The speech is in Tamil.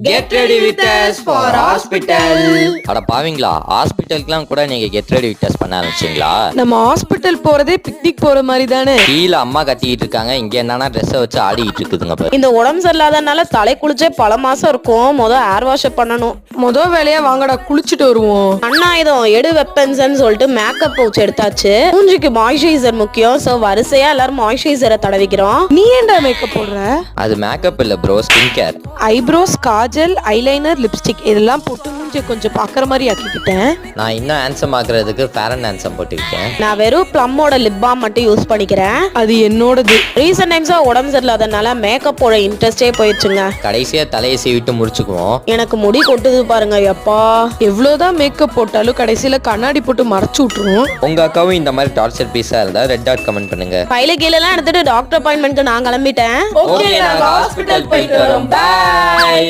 Get ready with us for hospital. அட பாவீங்களா, ஹாஸ்பிட்டலுக்குலாம் கூட நீங்க கெட் ரெடி வித் அஸ் பண்ண ஆரம்பிச்சிங்களா? நம்ம ஹாஸ்பிட்டல் போறதே பிக்னிக் போற மாதிரி தானே. கீழ அம்மா கத்திக்கிட்டு இருக்காங்க, இங்க என்னன்னா ட்ரெஸ்ஸை வச்சு ஆடிக்கிட்டு இருக்குதுங்க பாரு. இந்த உடம்பு சரியில்லாதனால தலை குளிச்சே பல மாசம் இருக்கும். ஹேர் வாஷ் பண்ணணும். வேலையா வாங்கடா குளிச்சுட்டு வருவோம். அண்ணாயுதம் எடு வெப்பன்ஸ்ன்னு சொல்லிட்டு மேக்கப் பவுச் எடுத்தாச்சு. மூஞ்சிக்கு மாய்ஸ்சரைசர் முக்கியம். சோ வரிசையா எல்லாரும் மாய்ஸ்சரைசரை தடவிக்கிறோம். நீ ஏன்டா மேக்கப் போடுற? அது மேக்கப் இல்ல bro, skin care. Eyebrows, Kajal, eyeliner, lipstick இதெல்லாம் போட்டு மூஞ்சி கொஞ்சம் பாக்குற மாதிரி ஆக்கிக்கிட்டேன். நான் இன்னும் ஹேண்ட்ஸம் ஆக்குறதுக்கு ஃபேர் அண்ட் ஹேண்ட்ஸம் போட்டுக்கிட்டேன். நான் வெறும் ப்ளம்மோட லிப் பாம் மட்டும் யூஸ் பண்ணிக்கிறேன். அது என்னோடது. ரீசன்ட் டைம்ஸா உடம்பு சரியில்லாதனால மேக்கப்போட இன்ட்ரெஸ்டே போயிடுச்சுங்க. கடைசியா தலையை சீவிட்டு முடிச்சுக்குவோம். எனக்கு முடி கொட்டுது பாருங்க. எப்பா எவ்வளவுதான் மேக்கப் போட்டாலும் கடைசியில கண்ணாடி போட்டு மறைச்சு விட்டுருவோம். உங்க அக்காவும் இந்த மாதிரி டார்ச்சர் பீஸா இருந்தா ரெட் டாட் கமெண்ட் பண்ணுங்க. கையில கீழ எல்லாம் எடுத்துட்டு டாக்டர் அப்பாயின்மெண்ட்க்கு நான் கிளம்பிட்டேன். ஓகே, நாங்க ஹாஸ்பிடல் போயிட்டு வரோம். பை.